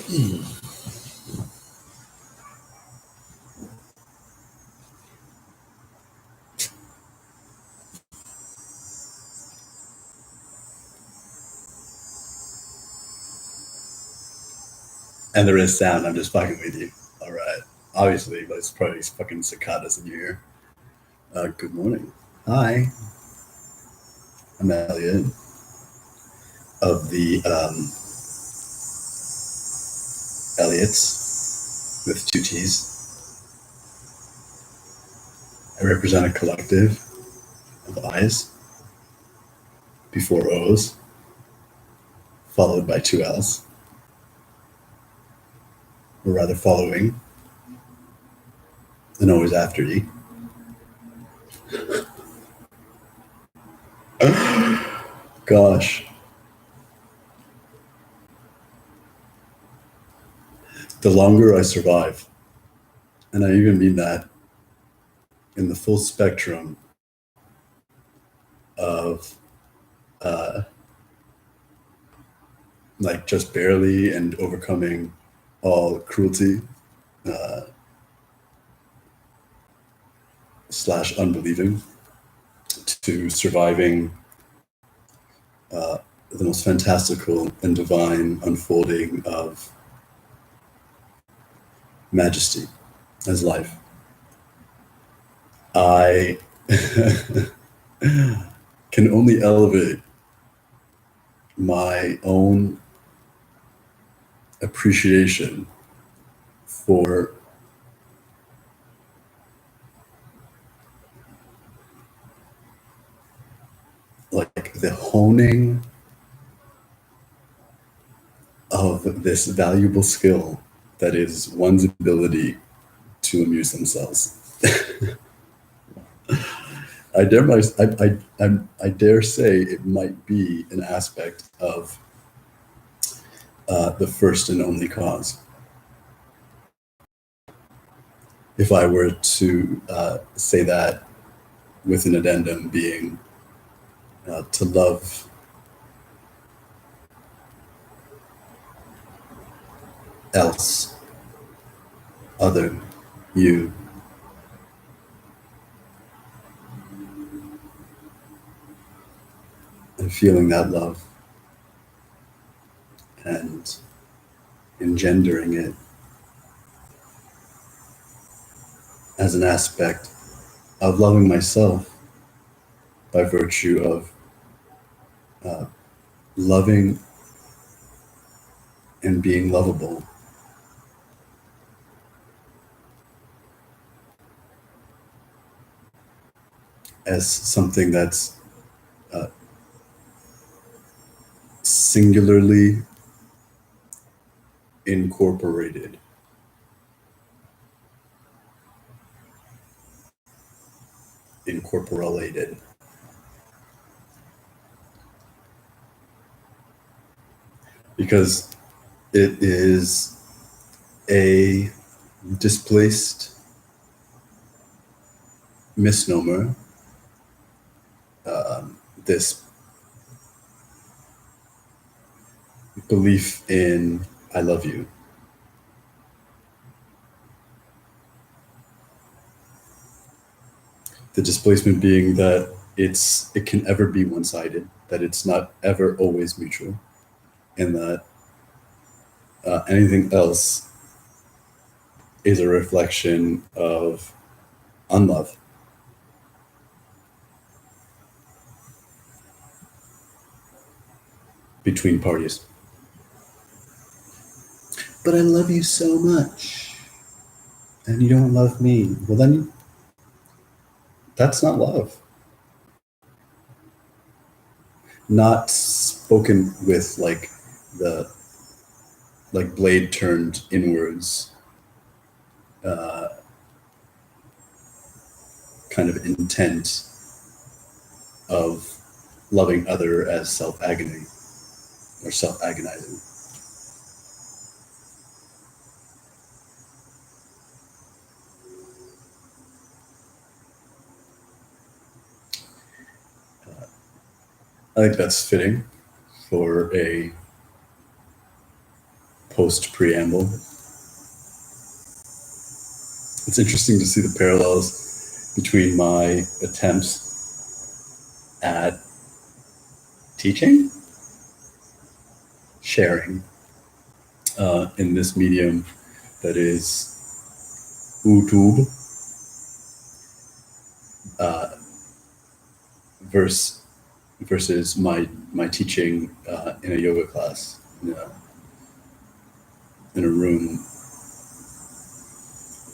And there is sound. I'm just fucking with you. All right. Obviously, but it's probably fucking cicadas in your ear. Good morning. Hi. I'm Elliot of the Elliots with two T's. I represent a collective of I's before O's, followed by two L's. Or rather, following and always after E. Gosh. The longer I survive, and I even mean that in the full spectrum of like just barely and overcoming all cruelty slash unbelieving to surviving the most fantastical and divine unfolding of majesty as life. I can only elevate my own appreciation for like the honing of this valuable skill that is one's ability to amuse themselves. I dare say it might be an aspect of the first and only cause. If I were to say that with an addendum being to love else, other, you, and feeling that love and engendering it as an aspect of loving myself by virtue of loving and being lovable. As something that's singularly incorporated incorporated because it is a displaced misnomer, this belief in I love you. The displacement being that it can ever be one-sided, that it's not ever always mutual, and that anything else is a reflection of unlove. Between parties. But I love you so much, and you don't love me. Well, then that's not love. Not spoken with like the blade turned inwards kind of intent of loving other as self-agony or self-agonizing. I think that's fitting for a post preamble. It's interesting to see the parallels between my attempts at teaching, sharing in this medium that is YouTube, versus my teaching in a yoga class, in a room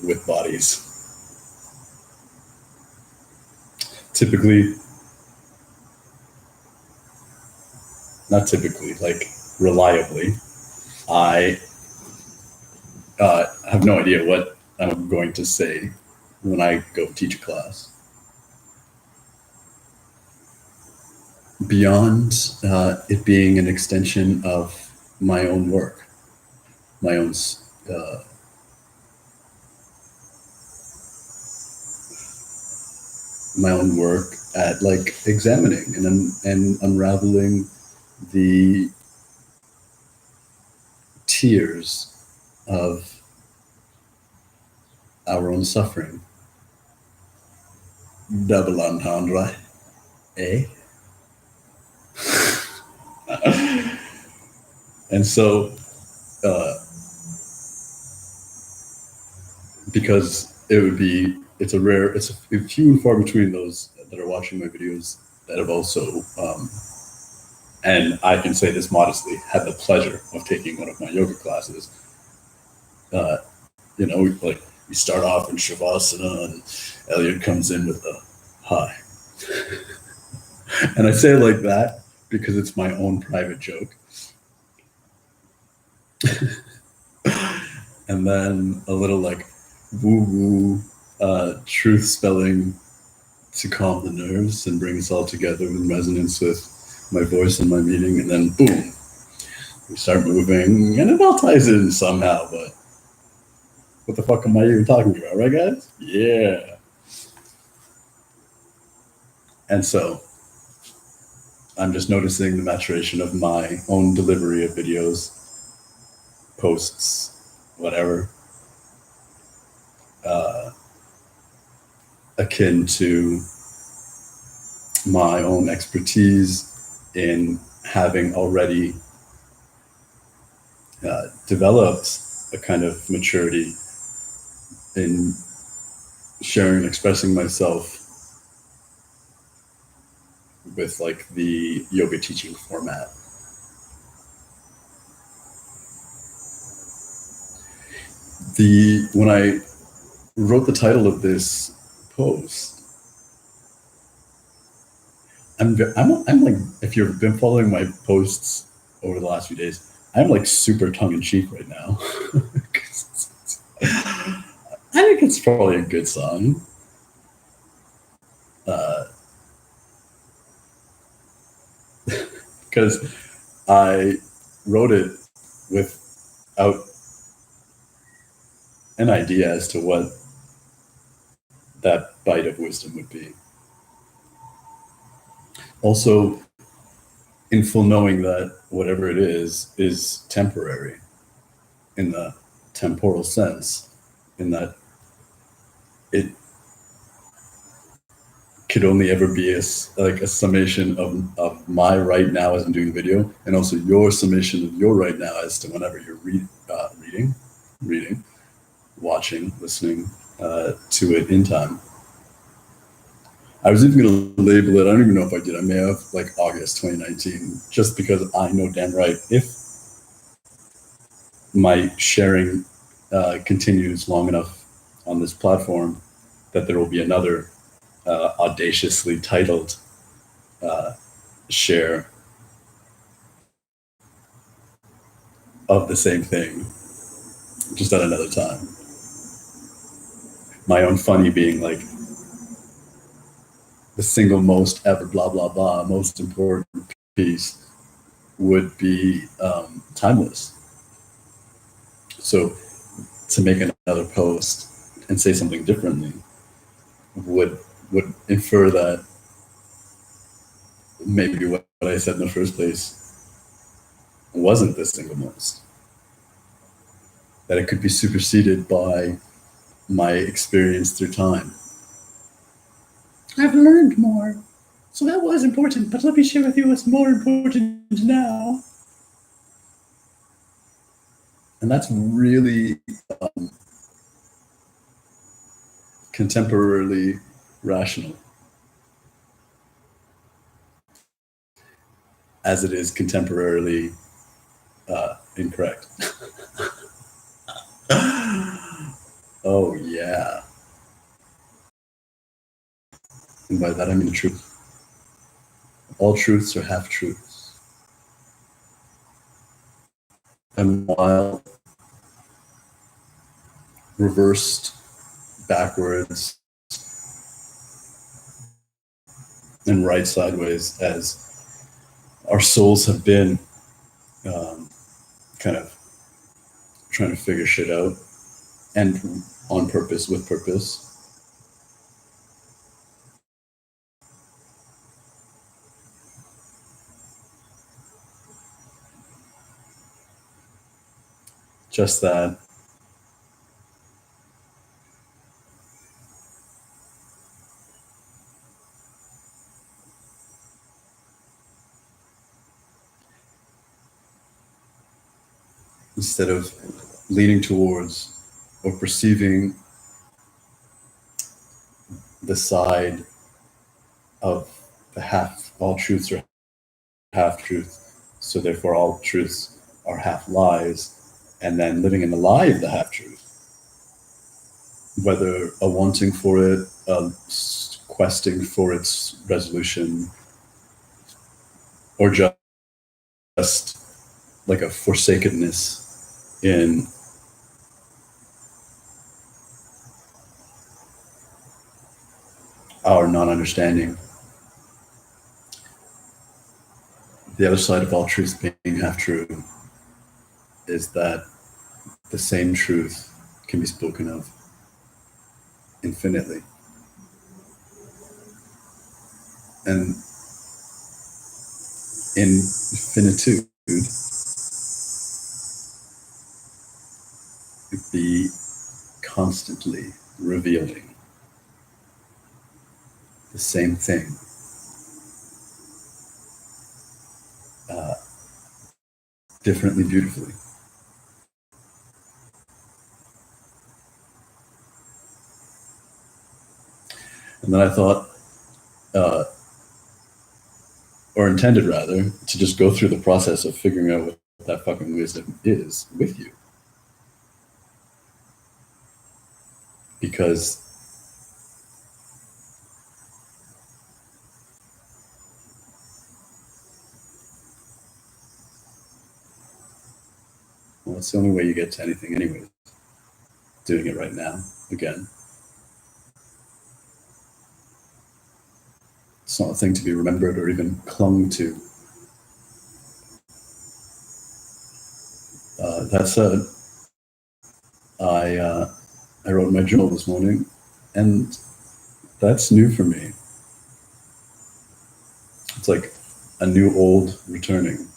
with bodies. Like reliably, I have no idea what I'm going to say when I go teach a class. Beyond it being an extension of my own work, my own work at like examining and unraveling the tears of our own suffering. Double entendre, eh? And so, because it's few and far between those that are watching my videos that have also, and I can say this modestly, had the pleasure of taking one of my yoga classes. Like we start off in Shavasana and Elliot comes in with a hi. And I say it like that because it's my own private joke. And then a little like woo-woo truth spelling to calm the nerves and bring us all together in resonance with my voice and my meaning, and then boom, we start moving, and it all ties in somehow, but what the fuck am I even talking about, right guys? Yeah. And so I'm just noticing the maturation of my own delivery of videos, posts, whatever, akin to my own expertise in having already developed a kind of maturity in sharing and expressing myself with like the yoga teaching format. When I wrote the title of this post, I'm like, if you've been following my posts over the last few days, I'm like super tongue-in-cheek right now. I think it's probably a good song. Because I wrote it without an idea as to what that bite of wisdom would be. Also, in full knowing that whatever it is temporary in the temporal sense, in that it could only ever be a summation of my right now as I'm doing the video, and also your summation of your right now as to whenever you're reading, watching, listening to it in time. I was even going to label it, I don't even know if I did, I may have, like August 2019, just because I know damn right if my sharing continues long enough on this platform that there will be another audaciously titled share of the same thing, just at another time. My own funny being like, the single most ever blah, blah, blah, most important piece would be timeless. So to make another post and say something differently would infer that maybe what I said in the first place wasn't the single most. that it could be superseded by my experience through time. I've learned more. So that was important, but let me share with you what's more important now. And that's really contemporarily rational, as it is contemporarily incorrect. Oh, yeah. And by that I mean the truth. All truths are half-truths. And while reversed, backwards, and right sideways as our souls have been kind of trying to figure shit out, and on purpose, with purpose, just that instead of leaning towards or perceiving the side of the half, all truths are half truth, so therefore all truths are half lies, and then living in the lie of the half truth, whether a wanting for it, questing for its resolution, or just like a forsakenness in our non-understanding. The other side of all truth being half true is that the same truth can be spoken of infinitely. And in finitude, be constantly revealing the same thing, differently, beautifully. And then I thought, or intended rather, to just go through the process of figuring out what that fucking wisdom is with you. Because well, it's the only way you get to anything anyway. Doing it right now, again. It's not a thing to be remembered or even clung to. That said, I wrote in my journal this morning, and that's new for me. It's like a new old returning,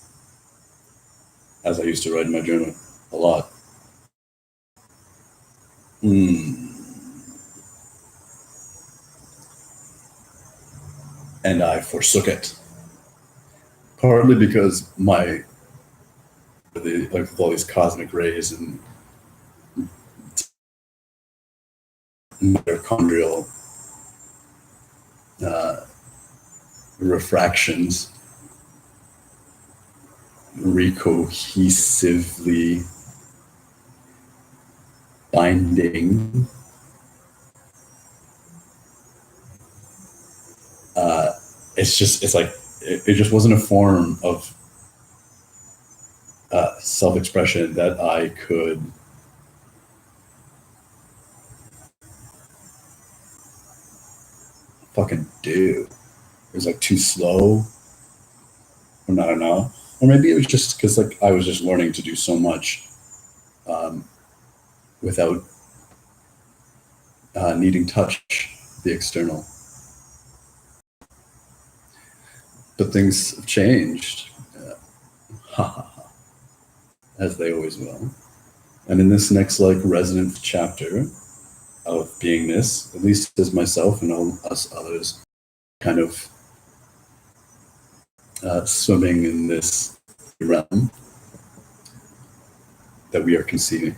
as I used to write in my journal a lot. And I forsook it. Partly because like with all these cosmic rays and mitochondrial refractions recohesively binding, it's like it just wasn't a form of self-expression that I could fucking do. It was like too slow, or I don't know, or maybe it was just because like I was just learning to do so much without needing touch, the external. But things have changed, as they always will. And in this next like resonant chapter of beingness, at least as myself and all us others kind of swimming in this realm that we are conceiving,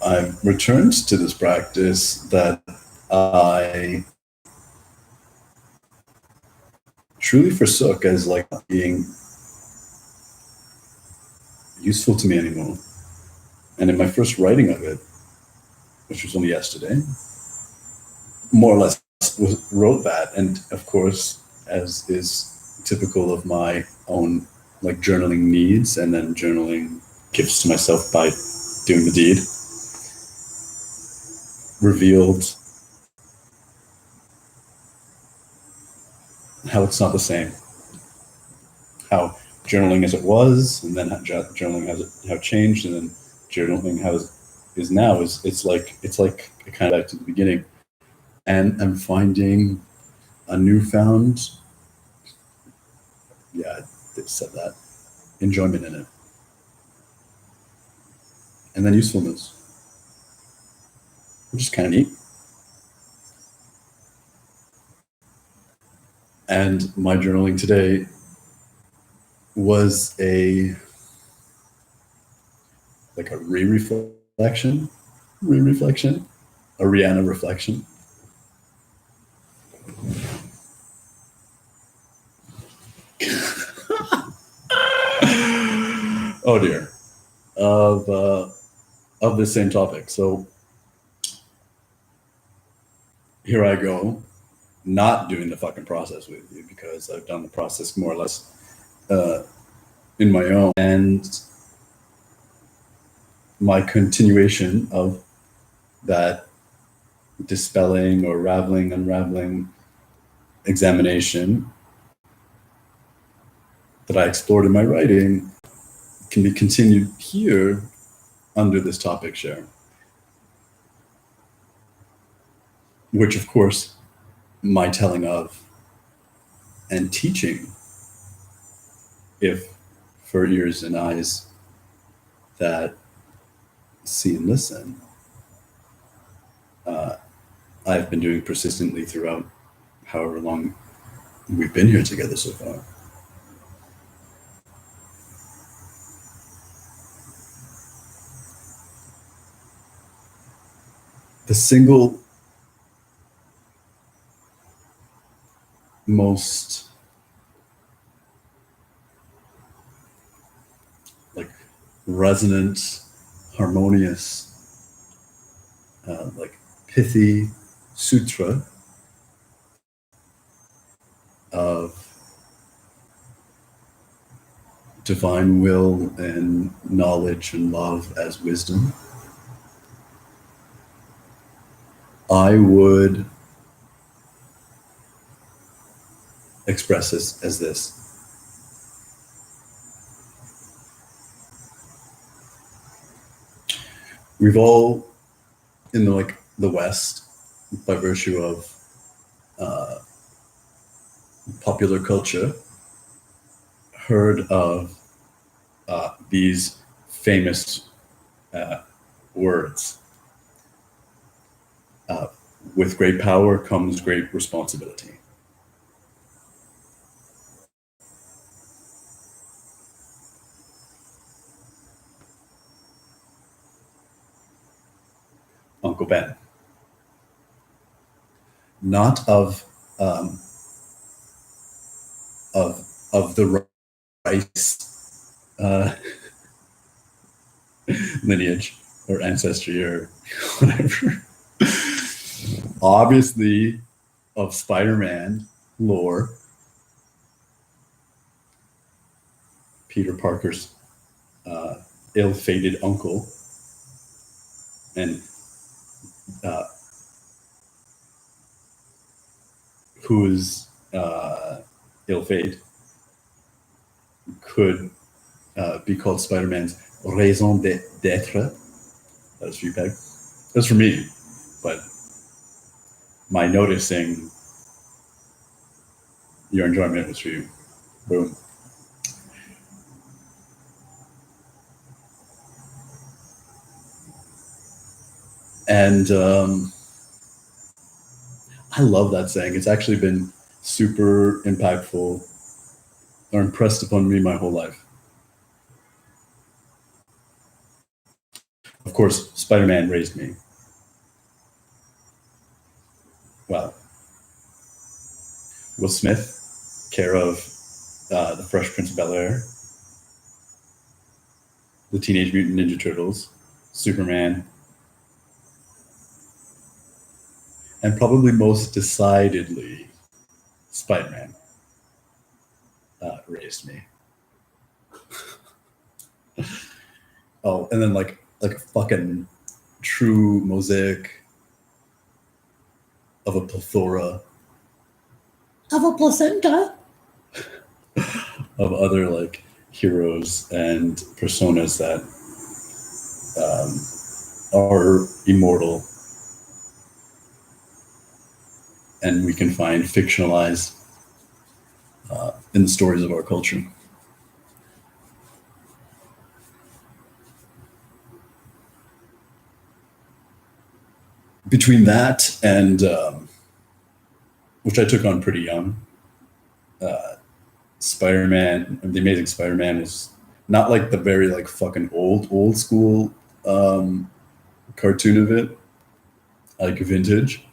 I've returned to this practice that I truly forsook as like being useful to me anymore. And in my first writing of it, which was only yesterday, more or less wrote that. And of course, as is typical of my own like journaling needs and then journaling gifts to myself by doing the deed, revealed how it's not the same. How journaling as it was, and then how journaling has how changed, and then journaling how is now is it's like kind of back to the beginning. And I'm finding a newfound, yeah, they said that, enjoyment in it. And then usefulness, which is kind of neat. And my journaling today was a re-reflection, a Rihanna reflection. Oh dear, of the same topic. So here I go, not doing the fucking process with you because I've done the process more or less in my own, and my continuation of that dispelling or unraveling examination that I explored in my writing can be continued here under this topic share, which of course my telling of and teaching, if for ears and eyes that see and listen, I've been doing persistently throughout however long we've been here together so far. The single most like resonant, harmonious, like pithy sutra of divine will and knowledge and love as wisdom, I would express this as this. We've all, in the West, by virtue of popular culture, heard of these famous words. With great power comes great responsibility. Uncle Ben. Not of the Rice lineage or ancestry or whatever. Obviously, of Spider-Man lore, Peter Parker's ill-fated uncle, and whose ill-fate could be called Spider-Man's raison d'être. That was for you, Peg. That's for me, but my noticing your enjoyment was for you. Boom. And I love that saying. It's actually been super impactful or impressed upon me my whole life. Of course, Spider-Man raised me. Well, Will Smith, care of The Fresh Prince of Bel-Air, the Teenage Mutant Ninja Turtles, Superman, and probably most decidedly Spider-Man raised me. Oh, and then like a fucking true mosaic of a plethora of a placenta of other like heroes and personas that are immortal and we can find fictionalized in the stories of our culture. Between that and which I took on pretty young, Spider-Man, The Amazing Spider-Man is not like the very like fucking old school cartoon of it, like vintage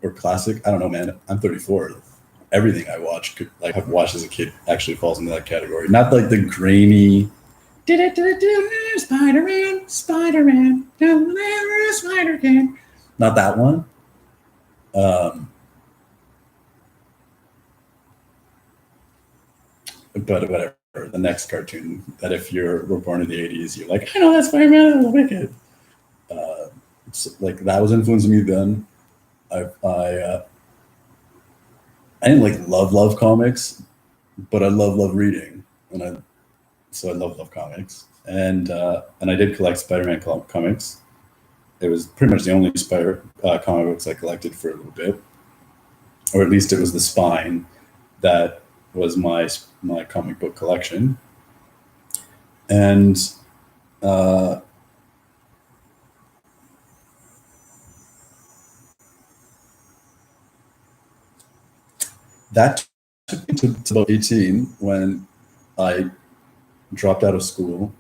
or classic. I don't know, man. I'm 34. Everything I watch, like I've watched as a kid, actually falls into that category. Not like the grainy. Spider-Man, Spider-Man, Spider-Man. Not that one. But whatever. The next cartoon that if were born in the 80s, you're like, I know that's Spider-Man, that's wicked. So, like that was influencing me then. I didn't like love comics, but I love reading, and I love comics, and I did collect Spider-Man comics. It was pretty much the only comic books I collected for a little bit, or at least it was the spine that was my comic book collection, and that took me to about 18 when I dropped out of school,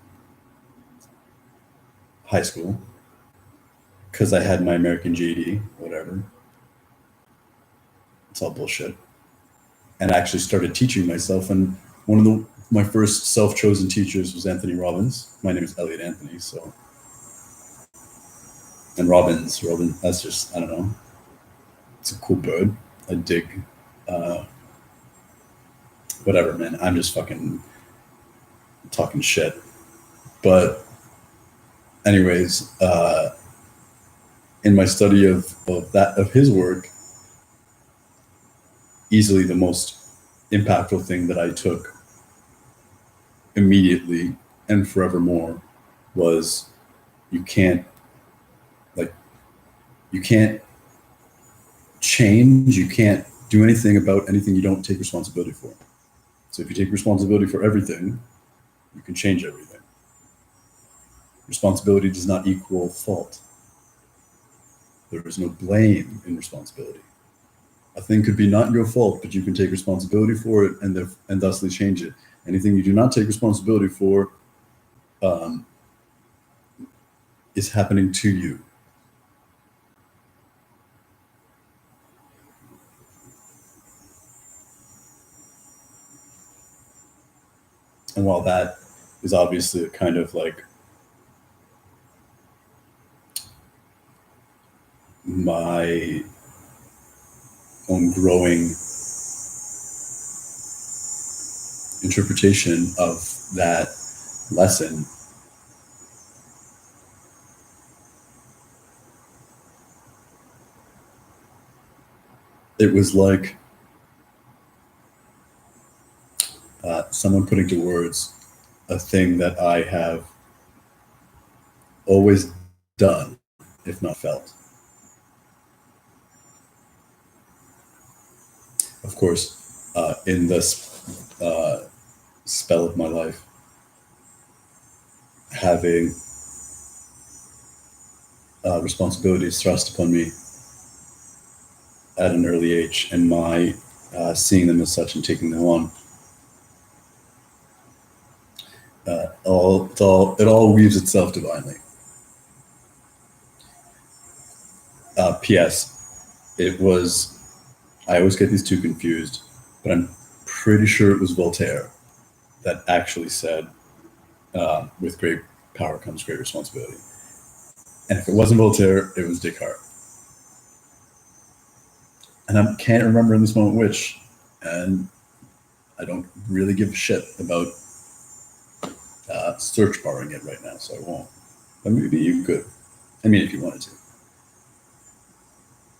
high school, because I had my American GED, whatever. It's all bullshit. And I actually started teaching myself. And one of my first self-chosen teachers was Anthony Robbins. My name is Elliot Anthony, so. And Robin, that's just, I don't know. It's a cool bird. I dig. Whatever, man. I'm just fucking talking shit. But anyways, in my study of his work, easily the most impactful thing that I took immediately and forevermore was you can't change, you can't do anything about anything you don't take responsibility for. So if you take responsibility for everything, you can change everything. Responsibility does not equal fault. There is no blame in responsibility. A thing could be not your fault, but you can take responsibility for it and thusly change it. Anything you do not take responsibility for is happening to you. And while that is obviously a kind of like my own growing interpretation of that lesson, it was like someone putting to words a thing that I have always done, if not felt. Of course, in this spell of my life, having responsibilities thrust upon me at an early age, and my seeing them as such and taking them on. It all weaves itself divinely. P.S. It was, I always get these two confused, but I'm pretty sure it was Voltaire that actually said, with great power comes great responsibility. And if it wasn't Voltaire, it was Descartes. And I can't remember in this moment which, and I don't really give a shit about search barring it right now, so I won't. But maybe you could. I mean, if you wanted to.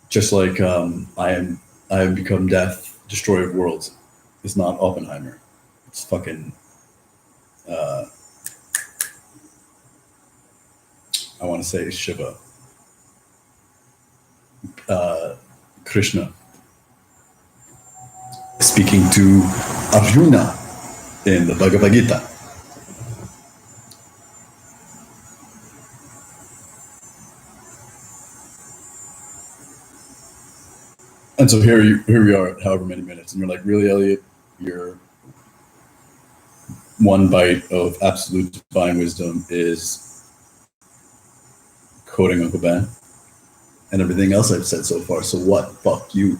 Just like I have become death, destroyer of worlds. It's not Oppenheimer. It's fucking. I want to say Shiva. Krishna speaking to Arjuna in the Bhagavad Gita. And so here we are at however many minutes, and you're like, really, Elliot? Your one bite of absolute divine wisdom is quoting Uncle Ben and everything else I've said so far. So what? Fuck you.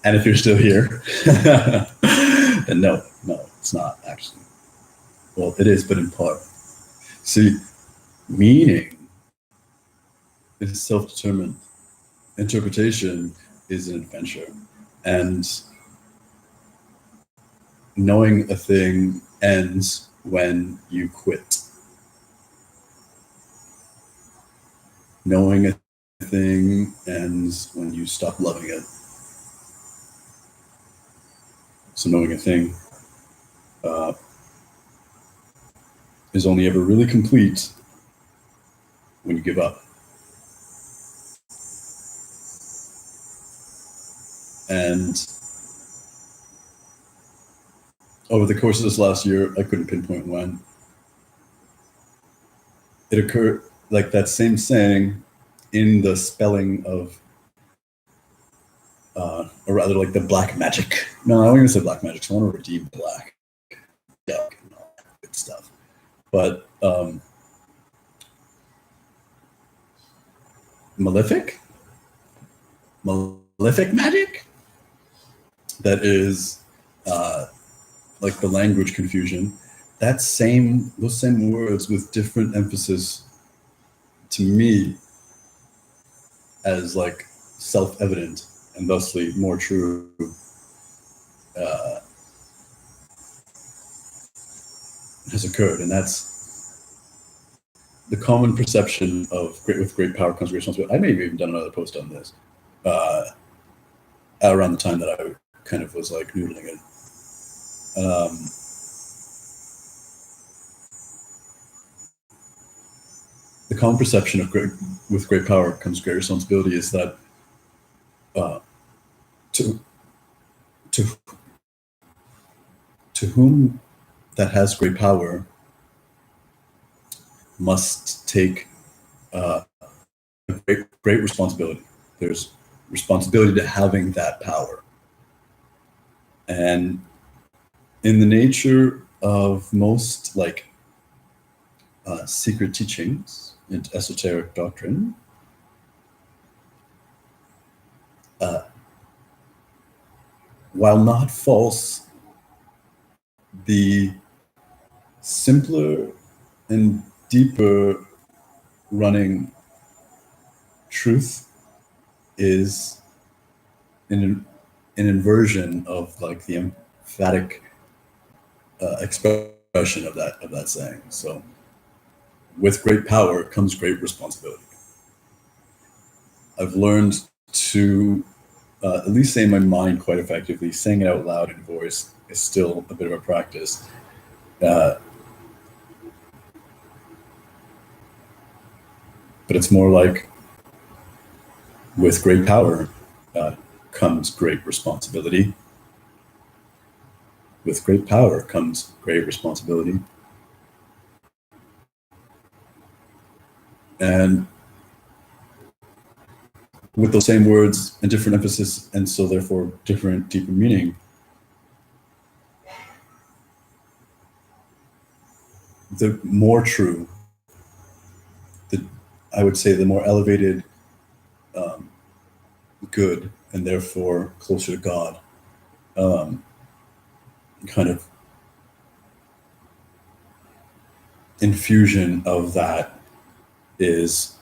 And if you're still here, then no, it's not actually. Well, it is, but in part. See, meaning is self-determined. Interpretation is an adventure. And knowing a thing ends when you quit. Knowing a thing ends when you stop loving it. So knowing a thing is only ever really complete when you give up. And over the course of this last year, I couldn't pinpoint when, it occurred, like that same saying in the spelling of, or rather like the black magic. No, I don't even say black magic, so I want to redeem black. Yuck and all that good stuff. But malefic magic? That is like the language confusion. Those same words with different emphasis to me as like self-evident and thusly more true has occurred, and that's the common perception of with great power comes great responsibility. I may have even done another post on this around the time that I kind of was like noodling it. The common perception of with great power comes great responsibility is that to whom that has great power must take a great responsibility. There's responsibility to having that power. And in the nature of most like secret teachings and esoteric doctrine, while not false, the simpler and deeper running truth is an inversion of like the emphatic expression of that saying. So with great power comes great responsibility. I've learned to at least say in my mind quite effectively. Saying it out loud in voice is still a bit of a practice. But it's more like with great power comes great responsibility. with great power comes great responsibility. And with those same words and different emphasis, and so therefore different, deeper meaning, the more true, I would say the more elevated, good, and therefore closer to God, kind of infusion of that is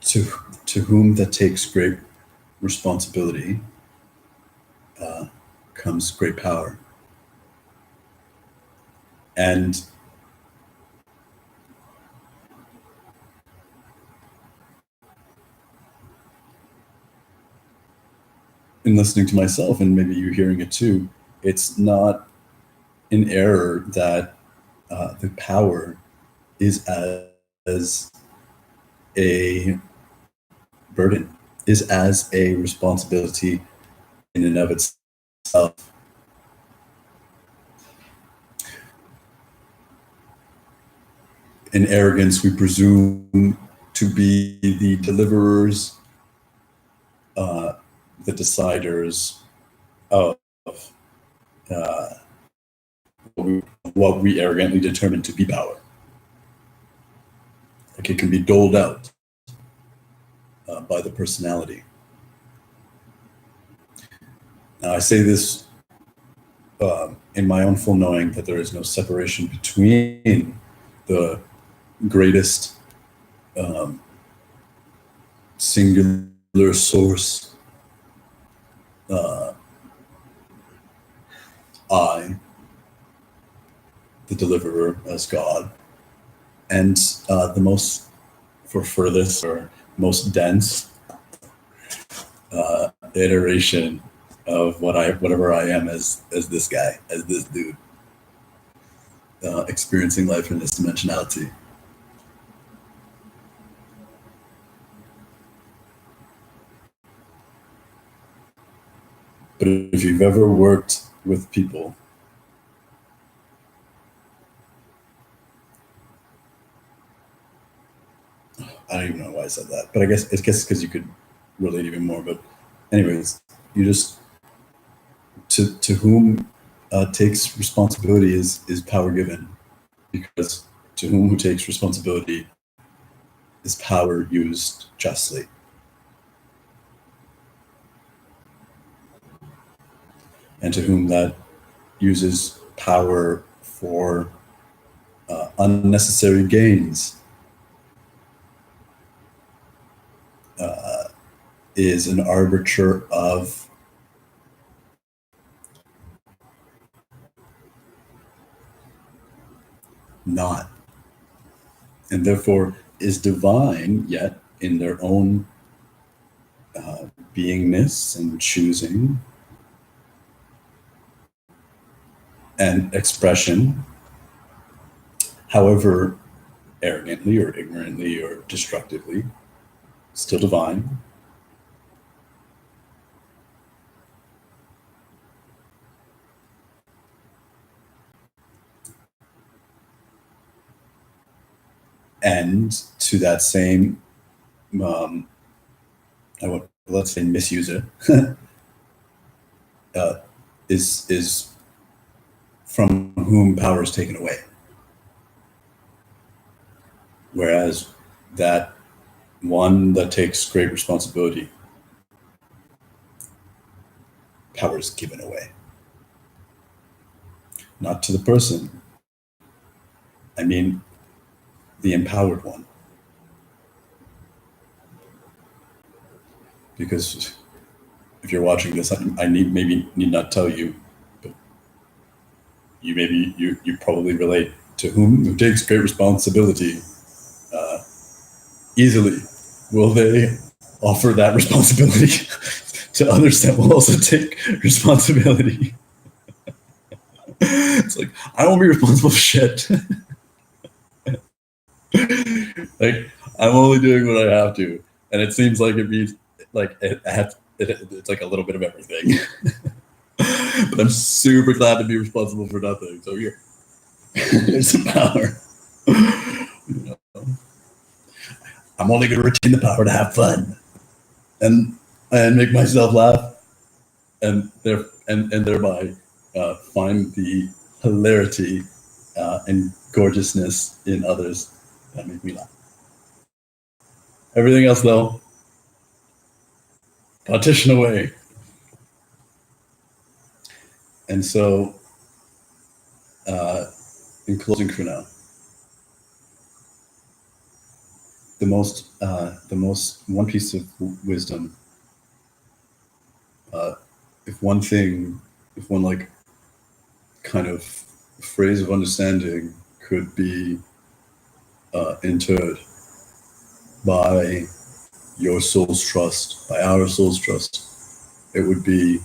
to whom that takes great responsibility comes great power. And in listening to myself, and maybe you hearing it too, it's not an error that the power is as a burden, is as a responsibility in and of itself. In arrogance, we presume to be the deliverers, the deciders of what we arrogantly determine to be power. Like it can be doled out by the personality. Now, I say this in my own full knowing that there is no separation between the greatest singular source, I, the deliverer as God, and the most furthest or most dense iteration of whatever I am as this guy, as this dude, experiencing life in this dimensionality. But if you've ever worked with people, I don't even know why I said that, but I guess because you could relate even more. But anyways, you just to whom takes responsibility is power given, because to whom who takes responsibility is power used justly. And to whom that uses power for unnecessary gains is an arbiter of not, and therefore is divine, yet in their own beingness and choosing and expression, however arrogantly or ignorantly or destructively, still divine. And to that same, let's say, misuser, is from whom power is taken away. Whereas that one that takes great responsibility, power is given away. Not to the person, I mean the empowered one. Because if you're watching this, I need not tell you, but you probably relate to who takes great responsibility easily. Will they offer that responsibility to others that will also take responsibility? It's like, I won't be responsible for shit. Like, I'm only doing what I have to, and it seems like it means like it's like a little bit of everything. But I'm super glad to be responsible for nothing. So here, here's the power. You know, I'm only going to retain the power to have fun and make myself laugh, and thereby find the hilarity and gorgeousness in others that make me laugh. Everything else, though, partition away. And so, in closing for now, the most one piece of wisdom, if one thing, if one like kind of phrase of understanding could be interred by your soul's trust, by our soul's trust, it would be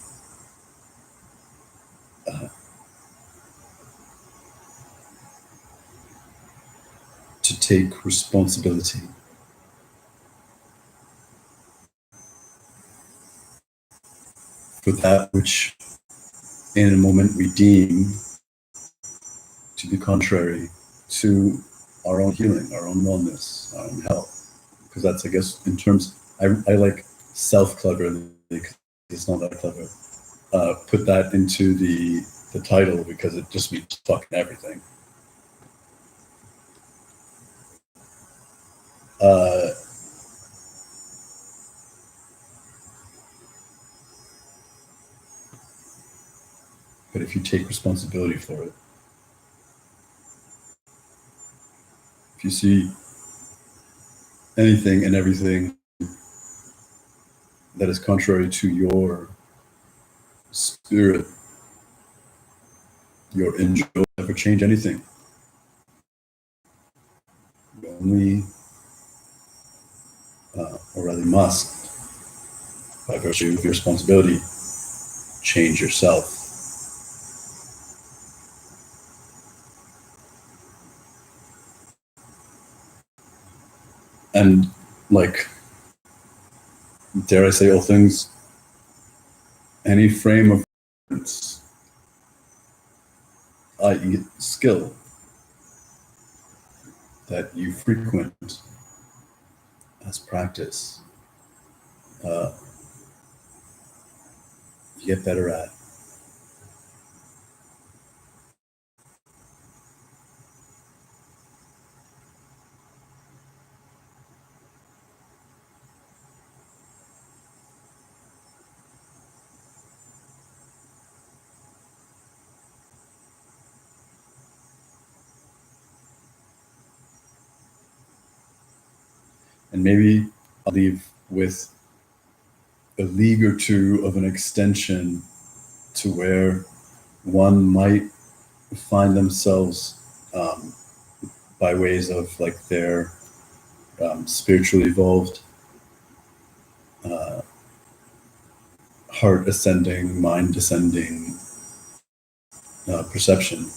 to take responsibility for that which in a moment we deem to be contrary to our own healing, our own wellness, our own health. Because that's, I guess, in terms, I like self-cleverly, because it's not that clever, put that into the title because it just means fucking everything. But if you take responsibility for it, if you see anything and everything that is contrary to your spirit, your enjoy, never change anything. You only, or rather must, by virtue of your responsibility, change yourself. And like, dare I say all things, any frame of reference, i.e. skill, that you frequent as practice, you get better at. And maybe I'll leave with a league or two of an extension to where one might find themselves by ways of like their spiritually evolved, heart ascending, mind descending perception.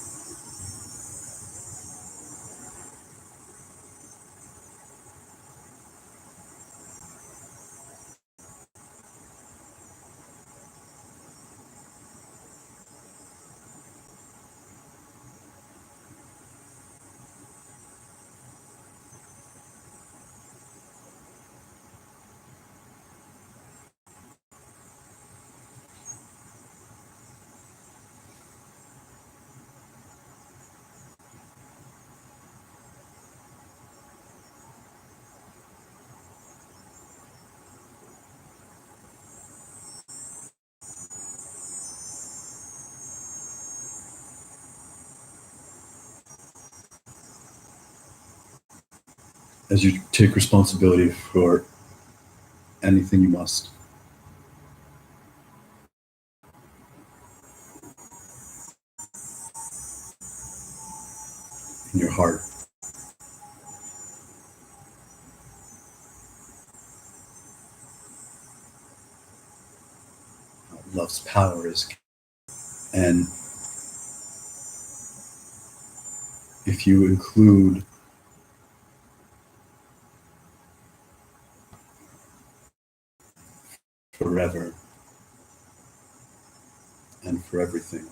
As you take responsibility for anything you must. In your heart. Love's power is. And if you include forever and for everything.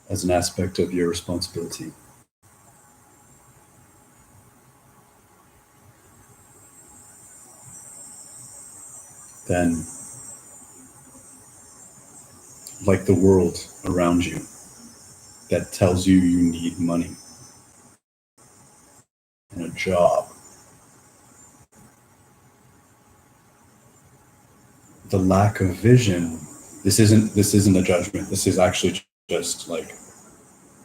As an aspect of your responsibility. Then, like the world around you that tells you you need money and a job, the lack of vision, this isn't a judgment. This is actually just like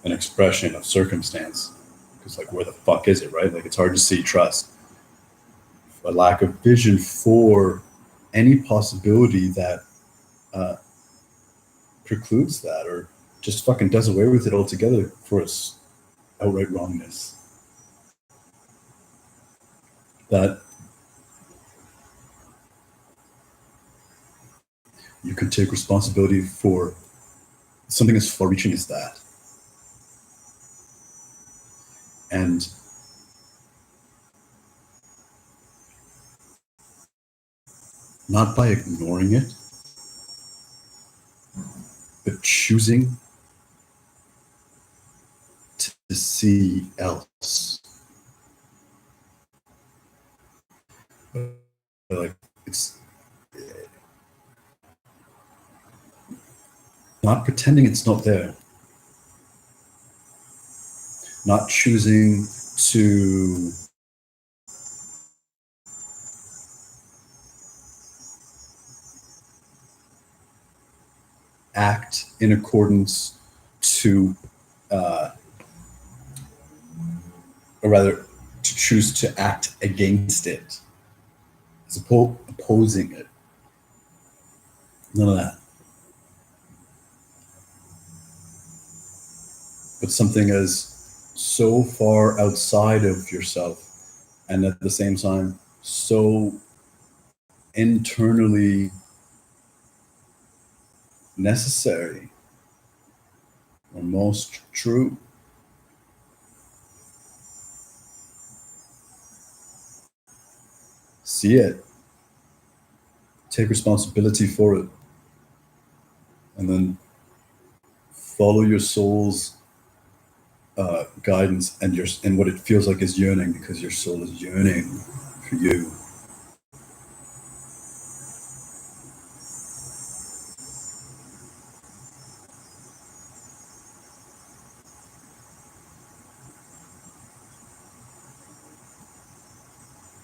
an expression of circumstance. Because like, where the fuck is it, right? Like, it's hard to see trust. A lack of vision for any possibility that precludes that, or just fucking does away with it altogether for its outright wrongness. That you could take responsibility for something as far-reaching as that. And not by ignoring it, but choosing to see else. Like, it's not pretending it's not there. Not choosing to act in accordance to, or rather, to choose to act against it, as opposing it. None of that. But something as so far outside of yourself, and at the same time, so internally necessary or most true. See it, take responsibility for it, and then follow your soul's guidance and what it feels like is yearning, because your soul is yearning for you.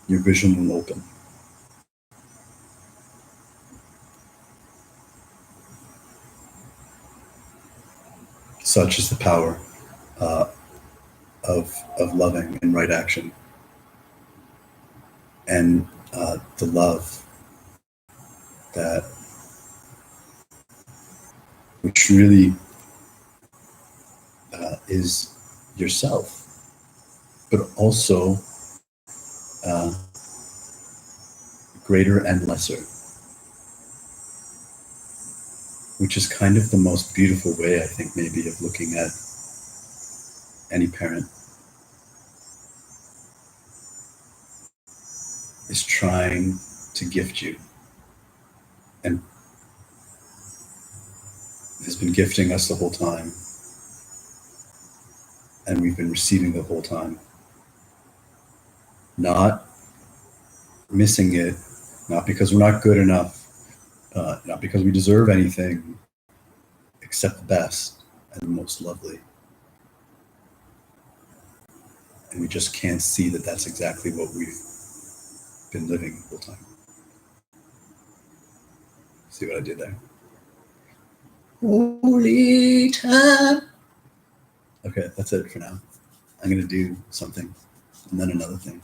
Your vision will open. Such is the power of loving and right action, and the love that, which really is yourself, but also greater and lesser, which is kind of the most beautiful way, I think, maybe, of looking at any parent, is trying to gift you, and has been gifting us the whole time, and we've been receiving the whole time, not missing it, not because we're not good enough, not because we deserve anything except the best and the most lovely. And we just can't see that that's exactly what we've been living the whole time. See what I did there? Holy time. Okay, that's it for now. I'm going to do something and then another thing.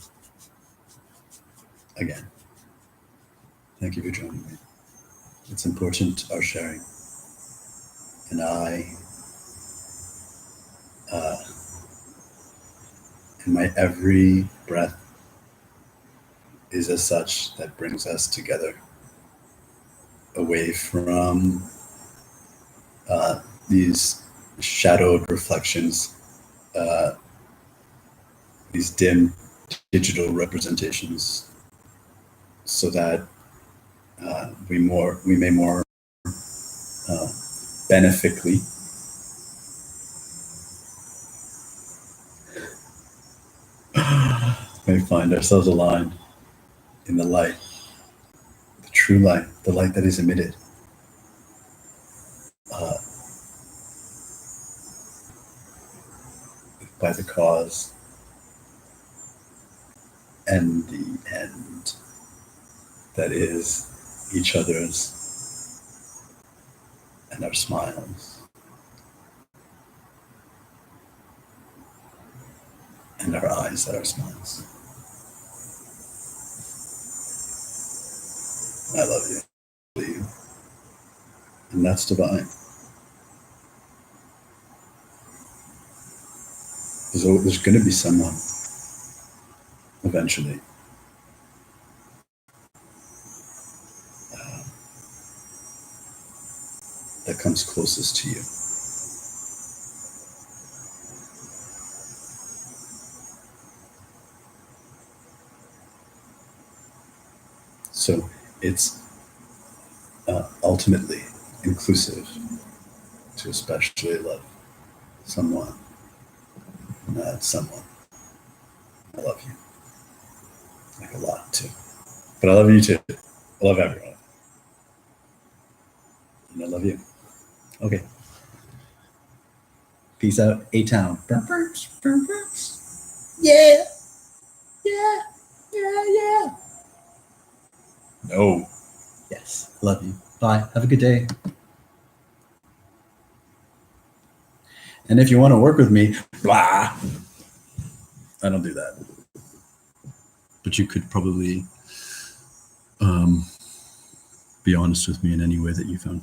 Again, thank you for joining me. It's important, our sharing. And and my every breath is as such that brings us together, away from these shadowed reflections these dim digital representations, so that we may more benefically may find ourselves aligned in the light, the true light, the light that is emitted by the cause and the end, that is each other's and our smiles and our eyes that are smiles. I love you. I love you. And that's divine. There's going to be someone eventually that comes closest to you. So it's ultimately inclusive to especially love someone. Someone. I love you. Like a lot too. But I love you too. I love everyone. And I love you. Okay. Peace out. A-Town. Yeah. Yeah. Yeah. Yeah. No. Yes. Love you. Bye. Have a good day. And if you want to work with me, blah. I don't do that. But you could probably be honest with me in any way that you found,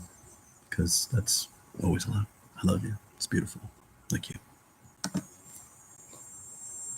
because that's always allowed. I love you. It's beautiful. Thank you.